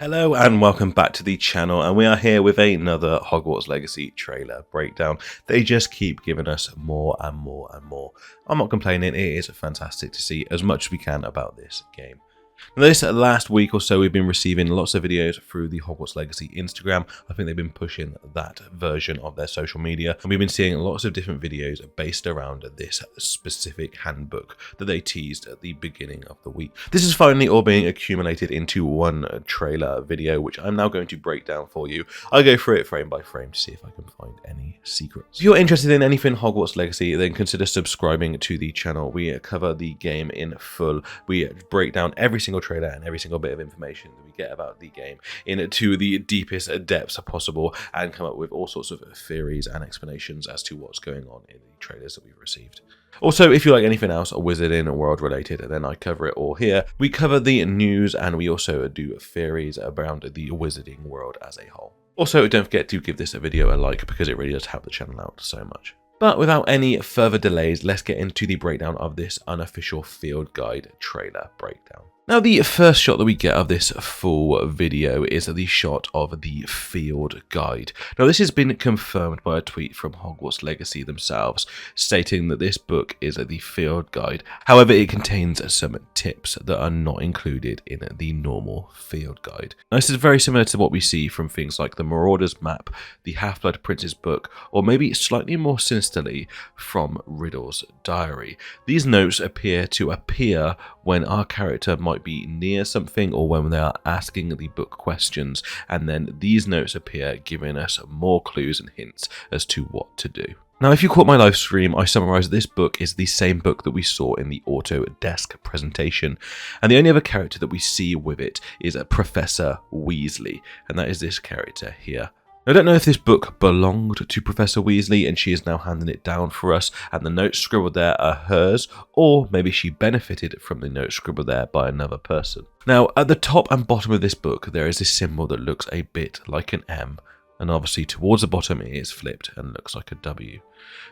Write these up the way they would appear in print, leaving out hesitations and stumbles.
Hello and welcome back to the channel, and we are here with another Hogwarts Legacy trailer breakdown. They just keep giving us more and more and more. I'm not complaining, it is fantastic to see as much as we can about this game. Now, this last week or so we've been receiving lots of videos through the Hogwarts Legacy Instagram. I think they've been pushing that version of their social media, and we've been seeing lots of different videos based around this specific handbook that they teased at the beginning of the week. This is finally all being accumulated into one trailer video, which I'm now going to break down for you. I'll go through it frame by frame to see if I can find any secrets. If you're interested in anything Hogwarts Legacy, then consider subscribing to the channel. We cover the game in full. We break down every single trailer and every single bit of information that we get about the game into the deepest depths possible, and come up with all sorts of theories and explanations as to what's going on in the trailers that we've received. Also, if you like anything else wizarding or world related, then I cover it all here. We cover the news, and we also do theories around the wizarding world as a whole. Also, don't forget to give this video a like, because it really does help the channel out so much. But without any further delays, let's get into the breakdown of this unofficial field guide trailer breakdown. Now, the first shot that we get of this full video is the shot of the field guide. Now, this has been confirmed by a tweet from Hogwarts Legacy themselves, stating that this book is the field guide. However, it contains some tips that are not included in the normal field guide. Now, this is very similar to what we see from things like the Marauder's map, the Half-Blood Prince's book, or maybe slightly more sinisterly from Riddle's diary. These notes appear when our character might be near something, or when they are asking the book questions, and then these notes appear, giving us more clues and hints as to what to do. Now, if you caught my live stream, I summarised this book is the same book that we saw in the Autodesk presentation, and the only other character that we see with it is Professor Weasley, and that is this character here. I don't know if this book belonged to Professor Weasley and she is now handing it down for us, and the notes scribbled there are hers, or maybe she benefited from the notes scribbled there by another person. Now, at the top and bottom of this book, there is this symbol that looks a bit like an M, and obviously towards the bottom it is flipped and looks like a W.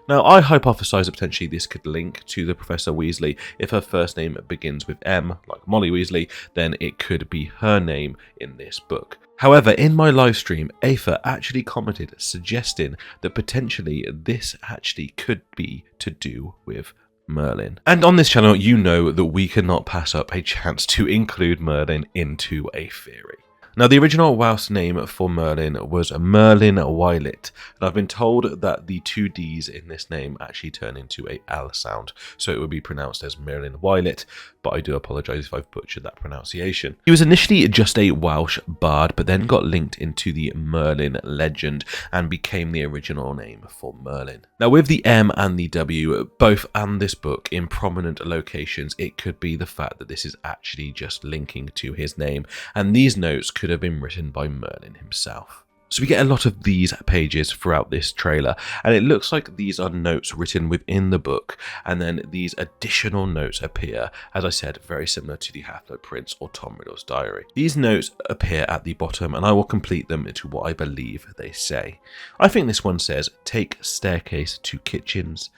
Now, I hypothesise that potentially this could link to the Professor Weasley. If her first name begins with M, like Molly Weasley, then it could be her name in this book. However, in my live stream, Aether actually commented suggesting that potentially this actually could be to do with Merlin. And on this channel, you know that we cannot pass up a chance to include Merlin into a theory. Now, the original Welsh name for Merlin was Merlin Wylot, and I've been told that the two D's in this name actually turn into a L sound, so it would be pronounced as Merlin Wylot, but I do apologise if I've butchered that pronunciation. He was initially just a Welsh bard, but then got linked into the Merlin legend and became the original name for Merlin. Now, with the M and the W, both and this book in prominent locations, it could be the fact that this is actually just linking to his name, and these notes could have been written by Merlin himself. So we get a lot of these pages throughout this trailer, and it looks like these are notes written within the book, and then these additional notes appear, as I said, very similar to the Half-Blood Prince or Tom Riddle's diary. These notes appear at the bottom, and I will complete them to what I believe they say. I think this one says, take staircase to kitchens,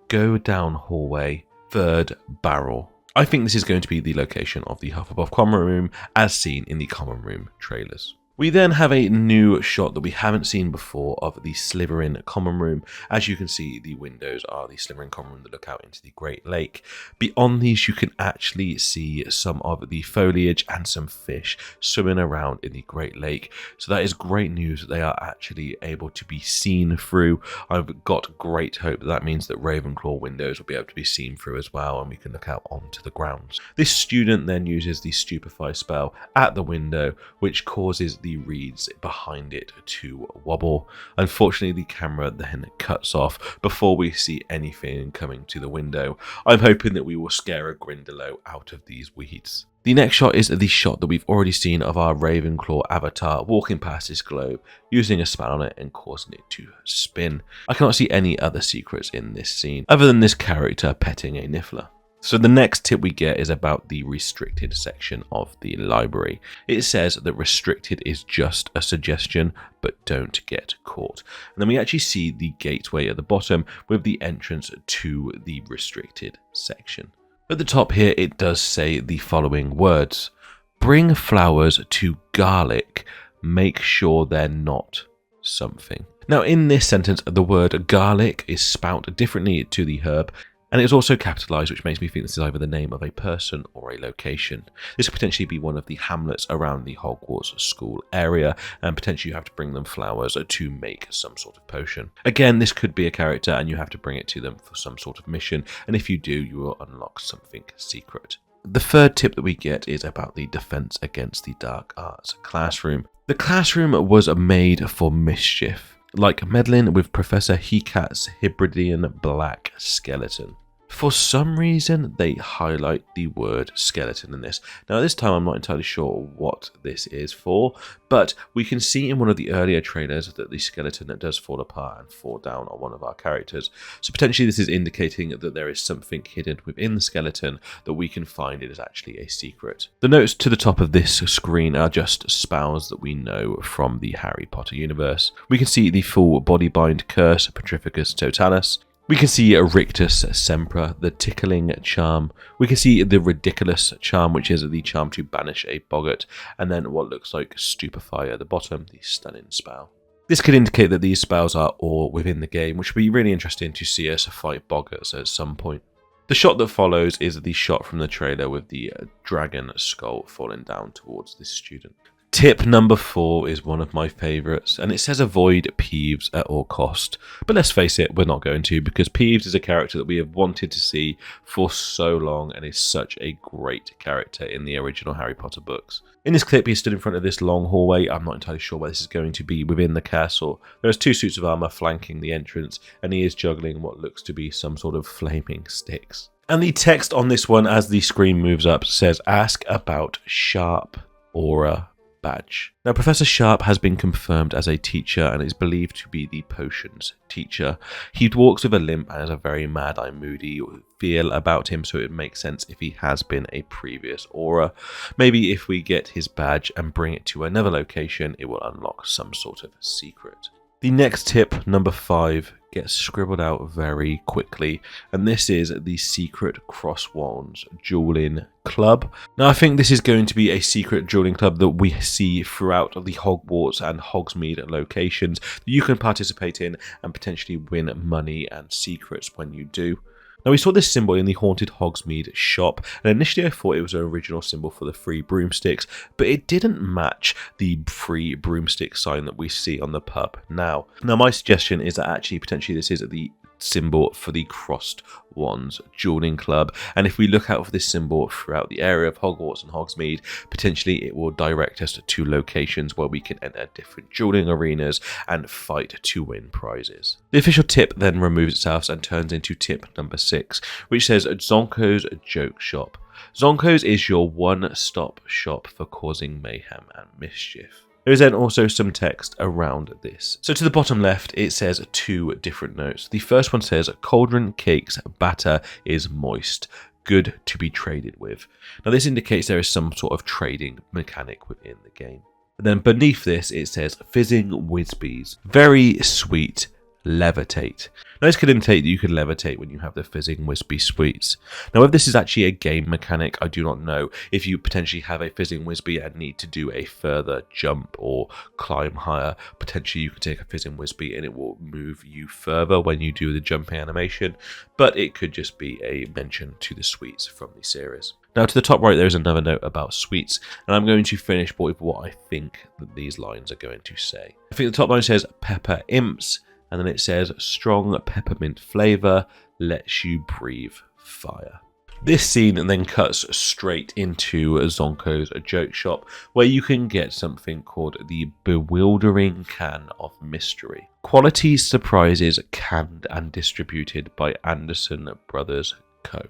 go down hallway, third barrel. I think this is going to be the location of the Hufflepuff Common Room as seen in the Common Room trailers. We then have a new shot that we haven't seen before of the Slytherin Common Room. As you can see, the windows are the Slytherin Common Room that look out into the Great Lake. Beyond these, you can actually see some of the foliage and some fish swimming around in the Great Lake. So that is great news that they are actually able to be seen through. I've got great hope that means that Ravenclaw windows will be able to be seen through as well, and we can look out onto the grounds. This student then uses the Stupefy spell at the window, which causes the reeds behind it to wobble. Unfortunately, the camera then cuts off before we see anything coming to the window. I'm hoping that we will scare a Grindylow out of these weeds. The next shot is the shot that we've already seen of our Ravenclaw avatar walking past this globe, using a spell on it and causing it to spin. I cannot see any other secrets in this scene, other than this character petting a Niffler. So the next tip we get is about the restricted section of the library. It says that restricted is just a suggestion, but don't get caught. And then we actually see the gateway at the bottom with the entrance to the restricted section. At the top here, it does say the following words: Bring flowers to garlic. Make sure they're not something. Now, in this sentence, the word garlic is spelt differently to the herb, and it's also capitalized, which makes me think this is either the name of a person or a location. This could potentially be one of the hamlets around the Hogwarts school area, and potentially you have to bring them flowers to make some sort of potion. Again, this could be a character, and you have to bring it to them for some sort of mission, and if you do, you will unlock something secret. The third tip that we get is about the Defense Against the Dark Arts classroom. The classroom was made for mischief, like meddling with Professor Hecat's Hebridean black skeleton. For some reason, they highlight the word skeleton in this. Now, at this time, I'm not entirely sure what this is for, but we can see in one of the earlier trailers that the skeleton does fall apart and fall down on one of our characters. So potentially this is indicating that there is something hidden within the skeleton that we can find it is actually a secret. The notes to the top of this screen are just spells that we know from the Harry Potter universe. We can see the full body bind curse, Petrificus Totalis. We can see a Rictus Sempra, the tickling charm. We can see the ridiculous charm, which is the charm to banish a boggart, and then what looks like stupefy at the bottom, the stunning spell. This could indicate that these spells are all within the game, which would be really interesting to see us fight boggarts at some point. The shot that follows is the shot from the trailer with the dragon skull falling down towards this student. Tip number 4 is one of my favourites, and it says avoid Peeves at all cost. But let's face it, we're not going to, because Peeves is a character that we have wanted to see for so long and is such a great character in the original Harry Potter books. In this clip, he stood in front of this long hallway. I'm not entirely sure where this is going to be within the castle. There's 2 suits of armour flanking the entrance, and he is juggling what looks to be some sort of flaming sticks. And the text on this one, as the screen moves up, says, ask about Sharp Aura badge. Now, Professor Sharp has been confirmed as a teacher and is believed to be the potions teacher. He walks with a limp and has a very mad-eye, moody feel about him, so it makes sense if he has been a previous aura. Maybe if we get his badge and bring it to another location, it will unlock some sort of secret. The next tip, number 5, gets scribbled out very quickly, and this is the Secret Crosswands Dueling Club. Now, I think this is going to be a secret dueling club that we see throughout the Hogwarts and Hogsmeade locations that you can participate in and potentially win money and secrets when you do. Now, we saw this symbol in the Haunted Hogsmeade shop, and initially I thought it was an original symbol for the free broomsticks, but it didn't match the free broomstick sign that we see on the pub now. Now, my suggestion is that actually potentially this is the symbol for the Crossed Wands Dueling Club, and if we look out for this symbol throughout the area of Hogwarts and Hogsmeade, potentially it will direct us to locations where we can enter different dueling arenas and fight to win prizes. The official tip then removes itself and turns into tip number 6, which says Zonko's Joke Shop. Zonko's is your one-stop shop for causing mayhem and mischief. There is then also some text around this. So to the bottom left, it says 2 different notes. The first one says, Cauldron Cake's batter is moist, good to be traded with. Now this indicates there is some sort of trading mechanic within the game. And then beneath this, it says, Fizzing Whizbees, very sweet, levitate. Now this could indicate that you can levitate when you have the Fizzing Whizbee sweets. Now if this is actually a game mechanic, I do not know. If you potentially have a Fizzing Whizbee and need to do a further jump or climb higher, potentially you can take a Fizzing Whizbee and it will move you further when you do the jumping animation, but it could just be a mention to the sweets from the series. Now to the top right there is another note about sweets, and I'm going to finish with what I think that these lines are going to say. I think the top line says Pepper Imps, and then it says, strong peppermint flavour lets you breathe fire. This scene then cuts straight into Zonko's Joke Shop, where you can get something called the Bewildering Can of Mystery. Quality surprises canned and distributed by Anderson Brothers Co.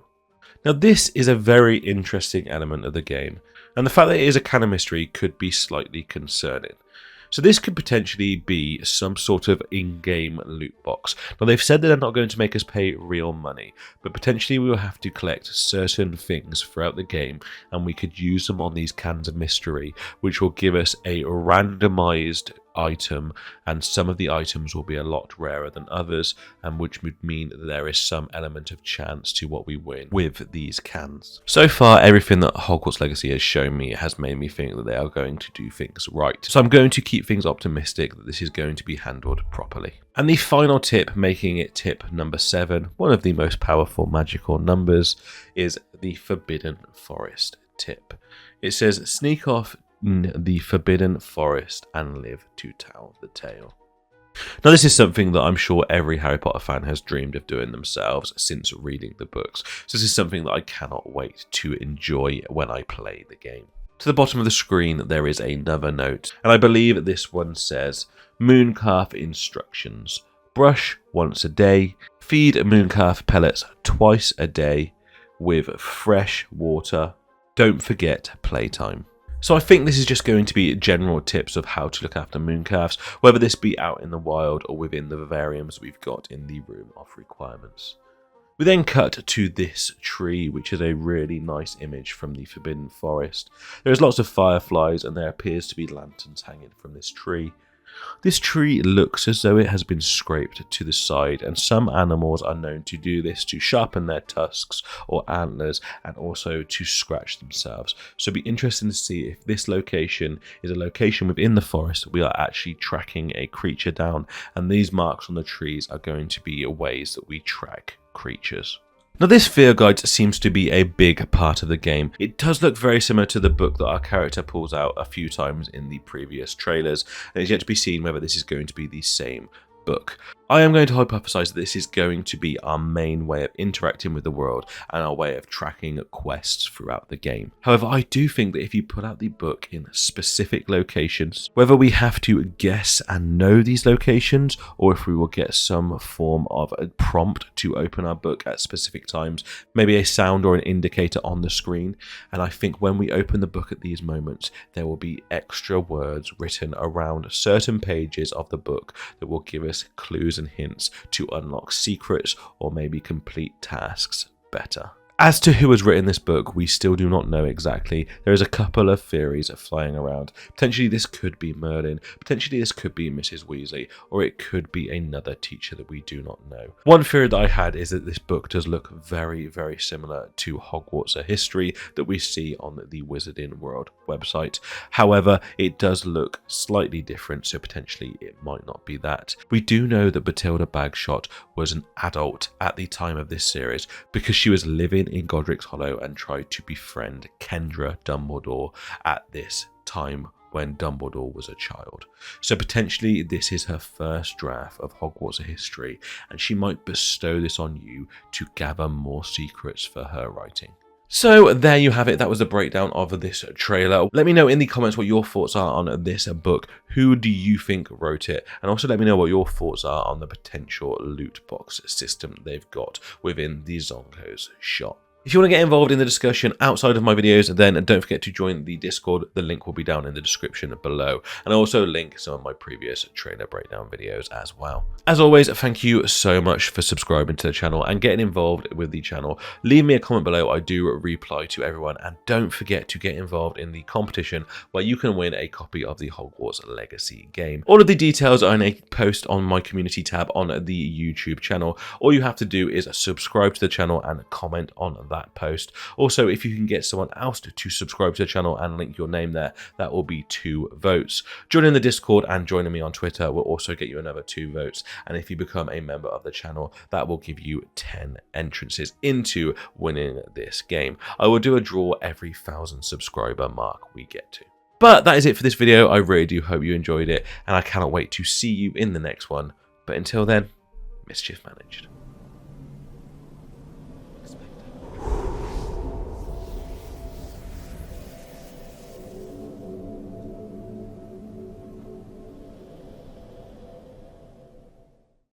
Now this is a very interesting element of the game, and the fact that it is a can of mystery could be slightly concerning. So this could potentially be some sort of in-game loot box. Now they've said that they're not going to make us pay real money, but potentially we will have to collect certain things throughout the game, and we could use them on these cans of mystery, which will give us a randomized item, and some of the items will be a lot rarer than others, and which would mean that there is some element of chance to what we win with these cans. So far, everything that Hogwarts Legacy has shown me has made me think that they are going to do things right. So I'm going to keep things optimistic that this is going to be handled properly. And the final tip, making it tip number 7, one of the most powerful magical numbers, is the Forbidden Forest tip. It says, sneak off in the Forbidden Forest and live to tell the tale. Now, this is something that I'm sure every Harry Potter fan has dreamed of doing themselves since reading the books. So this is something that I cannot wait to enjoy when I play the game. To the bottom of the screen, there is another note, and I believe this one says, Mooncalf instructions. Brush once a day. Feed Mooncalf pellets twice a day with fresh water. Don't forget playtime. So I think this is just going to be general tips of how to look after mooncalves, whether this be out in the wild or within the vivariums we've got in the room of requirements. We then cut to this tree, which is a really nice image from the Forbidden Forest. There's lots of fireflies and there appears to be lanterns hanging from this tree. This tree looks as though it has been scraped to the side, and some animals are known to do this to sharpen their tusks or antlers and also to scratch themselves. So it'll be interesting to see if this location is a location within the forest we are actually tracking a creature down, and these marks on the trees are going to be ways that we track creatures. Now, this fear guide seems to be a big part of the game. It does look very similar to the book that our character pulls out a few times in the previous trailers, and it's yet to be seen whether this is going to be the same book. I am going to hypothesize that this is going to be our main way of interacting with the world and our way of tracking quests throughout the game. However, I do think that if you put out the book in specific locations, whether we have to guess and know these locations or if we will get some form of a prompt to open our book at specific times, maybe a sound or an indicator on the screen, and I think when we open the book at these moments, there will be extra words written around certain pages of the book that will give us clues and hints to unlock secrets or maybe complete tasks better. As to who has written this book, we still do not know exactly. There is a couple of theories flying around. Potentially this could be Merlin, potentially this could be Mrs. Weasley, or it could be another teacher that we do not know. One theory that I had is that this book does look very, very similar to Hogwarts: A History that we see on the Wizarding World website. However, it does look slightly different, so potentially it might not be that. We do know that Bathilda Bagshot was an adult at the time of this series because she was living in Godric's Hollow and tried to befriend Kendra Dumbledore at this time when Dumbledore was a child. So potentially this is her first draft of Hogwarts: A History, and she might bestow this on you to gather more secrets for her writing. So there you have it. That was a breakdown of this trailer. Let me know in the comments what your thoughts are on this book. Who do you think wrote it? And also let me know what your thoughts are on the potential loot box system they've got within the Zonko's shop. If you want to get involved in the discussion outside of my videos, then don't forget to join the Discord. The link will be down in the description below. And I'll also link some of my previous trailer breakdown videos as well. As always, thank you so much for subscribing to the channel and getting involved with the channel. Leave me a comment below. I do reply to everyone. And don't forget to get involved in the competition where you can win a copy of the Hogwarts Legacy game. All of the details are in a post on my community tab on the YouTube channel. All you have to do is subscribe to the channel and comment on that post. Also, if you can get someone else to subscribe to the channel and link your name there, that will be 2 votes. Joining the Discord and joining me on Twitter will also get you another 2 votes, and if you become a member of the channel, that will give you 10 entrances into winning this game. I will do a draw every 1,000 subscriber mark we get to. But that is it for this video. I really do hope you enjoyed it, and I cannot wait to see you in the next one. But until then, mischief managed.